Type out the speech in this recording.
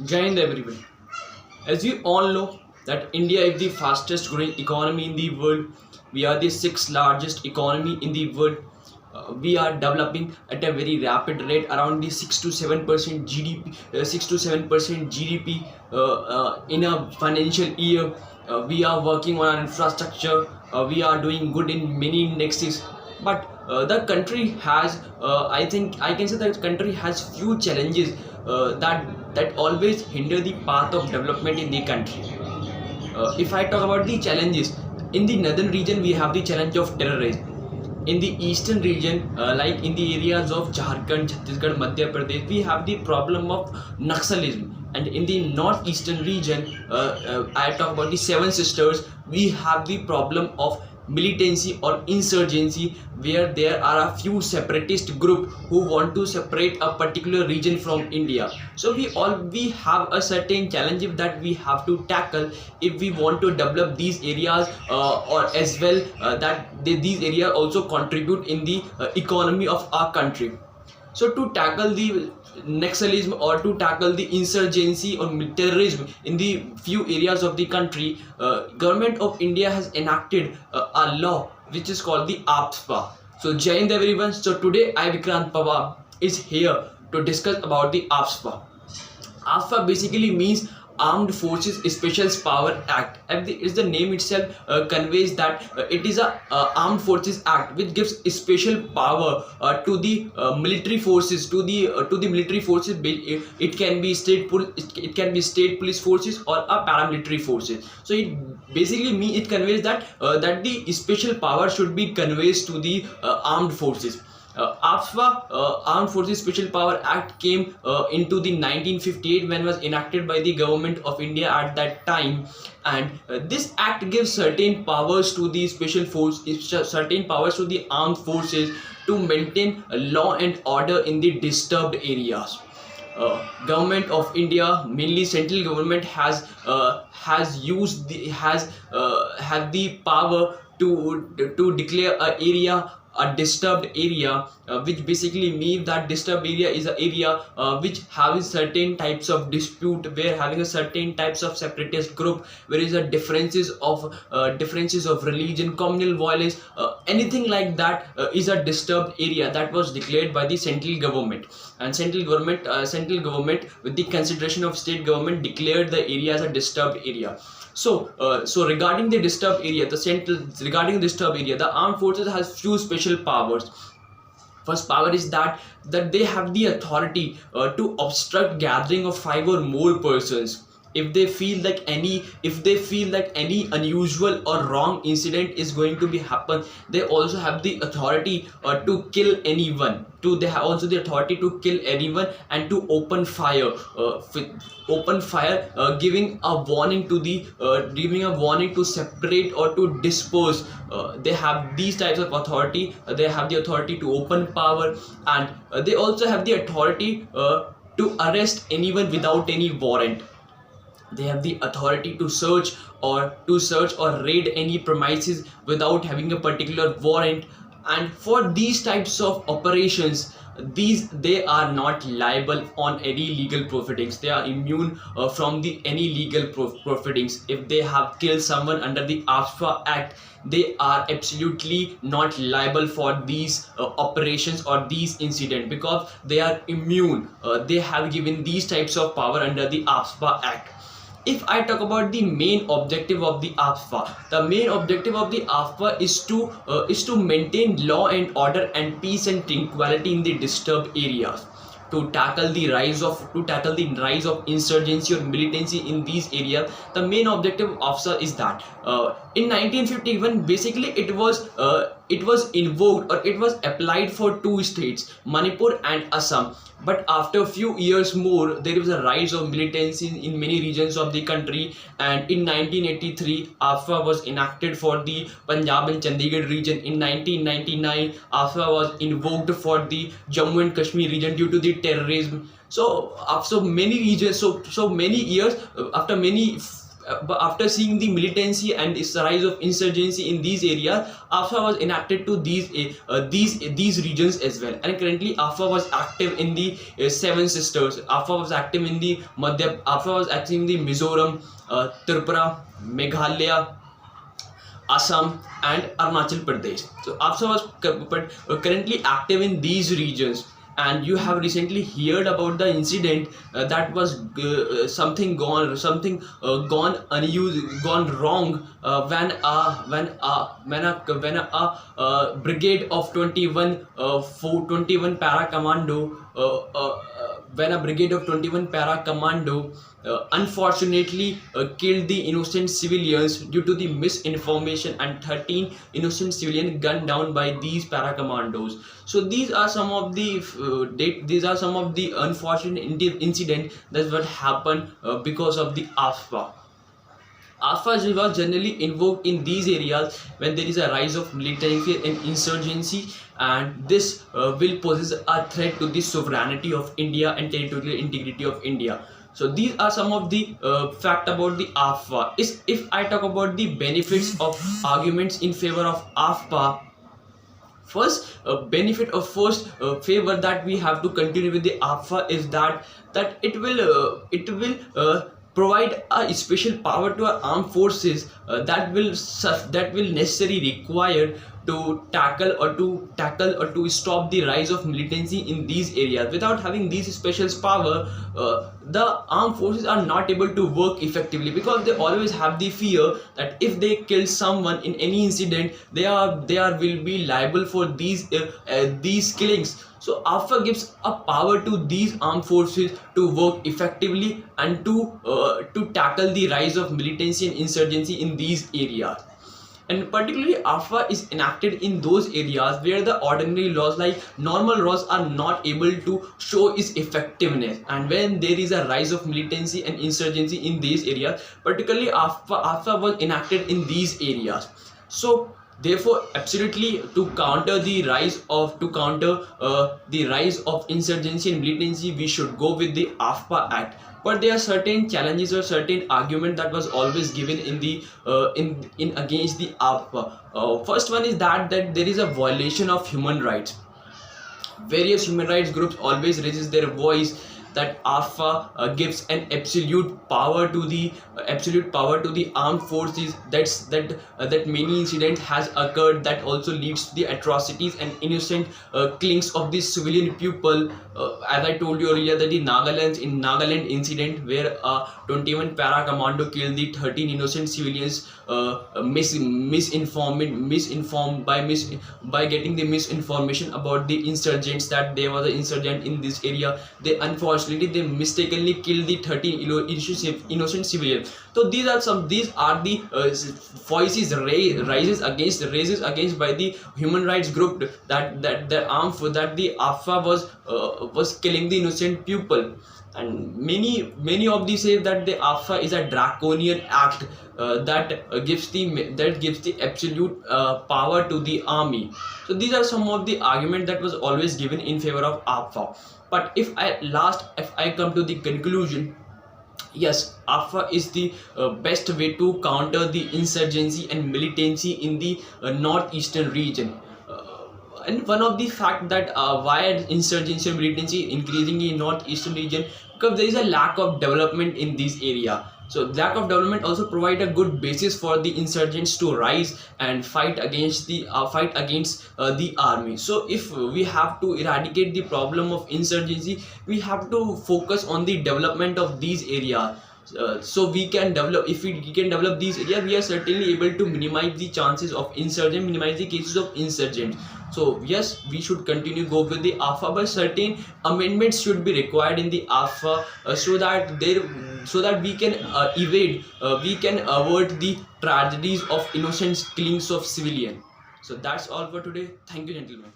Jai Hind everyone. As we all know that India is the fastest growing economy in the world. We are the sixth largest economy in the world. We are developing at a very rapid rate, around the 6 to 7% GDP, 6 to 7% GDP in a financial year. We are working on our infrastructure. We are doing good in many indexes, but the country has, I think I can say that the country has few challenges that always hinder the path of development in the country. If I talk about the challenges, in the northern region we have the challenge of terrorism. In the eastern region, like in the areas of Jharkhand, Chhattisgarh, Madhya Pradesh, we have the problem of Naxalism. And in the northeastern region, I talk about the Seven Sisters, we have the problem of militancy or insurgency, where there are a few separatist group who want to separate a particular region from India. So we have a certain challenge that we have to tackle if we want to develop these areas, or as well these areas also contribute in the economy of our country. So to tackle the Naxalism or to tackle the insurgency or terrorism in the few areas of the country, government of India has enacted a law which is called the Afspa. So Jai Hind everyone. So today I Vikrant Pawar is here to discuss about the Afspa. Afspa basically means Armed Forces Special Power Act. And is the name itself conveys that it is a Armed Forces Act which gives special power to the military forces. To the military forces, it can be it can be state police forces or a paramilitary forces. So it basically means, it conveys that that the special power should be conveyed to the armed forces. Afspa, Armed Forces Special Power Act, came into the 1958 when it was enacted by the government of India at that time, and this act gives certain powers to the special force, certain powers to the armed forces to maintain law and order in the disturbed areas. Government of India, mainly central government, has used the has have the power to declare a area a disturbed area, which basically means that disturbed area is an area which having certain types of dispute, where having a certain types of separatist group, where is a differences of religion, communal violence, anything like that is a disturbed area. That was declared by the central government, and central government with the consideration of state government declared the area as a disturbed area. So regarding the disturbed area, the armed forces has few special powers. First power is that they have the authority to obstruct gathering of 5 or more persons. If they feel like any unusual or wrong incident is going to be happen, they also have the authority to kill anyone. They have also the authority to kill anyone and to open fire, giving a warning to separate or to dispose. They have these types of authority. They have the authority to open power, and they also have the authority to arrest anyone without any warrant. They have the authority to search or raid any premises without having a particular warrant. And for these types of operations, they are not liable on any legal proceedings. They are immune from the any legal proceedings. If they have killed someone under the Afspa Act, they are absolutely not liable for these operations or these incidents, because they are immune. They have given these types of power under the Afspa Act. If I talk about the main objective of the Afspa, the main objective of the Afspa is to maintain law and order and peace and tranquility in the disturbed areas, to tackle the rise of insurgency or militancy in these areas. The main objective of Afspa is that in 1951, basically it was invoked, or it was applied for two states, Manipur and Assam. But after a few years more, there was a rise of militancy in many regions of the country, and in 1983 Afspa was enacted for the Punjab and Chandigarh region. In 1999 Afspa was invoked for the Jammu and Kashmir region due to the terrorism. So after many regions, so many years, after many but after seeing the militancy and its rise of insurgency in these areas, Afspa was enacted to these regions as well. And currently, Afspa was active in the Seven Sisters. Afspa was active in the Afspa was active in the Mizoram, Tripura, Meghalaya, Assam, and Arunachal Pradesh. So Afspa was currently active in these regions. And you have recently heard about the incident that was gone unused, gone wrong when a brigade of 21 para commando when a brigade of 21 para commando unfortunately killed the innocent civilians due to the misinformation, and 13 innocent civilians gunned down by these para commandos. So these are some of the unfortunate incidents that what happened because of the Afspa. Afspa was generally invoked in these areas when there is a rise of militancy and insurgency, and this will pose a threat to the sovereignty of India and territorial integrity of India. So these are some of the fact about the Afspa. If I talk about the benefits of arguments in favor of Afspa, first favor that we have to continue with the Afspa is that it will provide a special power to our armed forces that will necessarily require to tackle or to stop the rise of militancy in these areas. Without having these special power, the armed forces are not able to work effectively, because they always have the fear that if they kill someone in any incident, they will be liable for these killings. So Afspa gives a power to these armed forces to work effectively and to tackle the rise of militancy and insurgency in these areas. And particularly, Afspa is enacted in those areas where the ordinary laws like normal laws are not able to show its effectiveness, and when there is a rise of militancy and insurgency in these areas, particularly Afspa was enacted in these areas. So therefore, absolutely, to counter the rise of insurgency and militancy, we should go with the Afspa Act. But there are certain challenges or certain argument that was always given in the in against the Afspa. First one is that there is a violation of human rights. Various human rights groups always raises their voice that Afspa gives an absolute power to the armed forces. That many incidents has occurred that also leads to the atrocities and innocent killings of the civilian people. As I told you earlier, that the Nagaland incident where 21 para commando killed the 13 innocent civilians, misinformed by getting the misinformation about the insurgents, that there was an insurgent in this area. They mistakenly killed the 13 innocent civilians. So these are the voices raises against by the human rights group that the Afspa was killing the innocent people. And many of these say that the Afspa is a draconian act that gives the absolute power to the army. So these are some of the arguments that was always given in favor of Afspa. But if I come to the conclusion, yes, Afspa is the best way to counter the insurgency and militancy in the northeastern region. And one of the fact that why insurgency and militancy increasing in northeastern region, because there is a lack of development in this area. So lack of development also provide a good basis for the insurgents to rise and fight against the army. So if we have to eradicate the problem of insurgency, we have to focus on the development of these areas. So we can develop, if we can develop these areas, we are certainly able to minimize the chances of insurgent, minimize the cases of insurgent. So yes, we should continue go with the Afspa, but certain amendments should be required in the Afspa so that we can we can avoid the tragedies of innocent killings of civilian. So that's all for today. Thank you, gentlemen.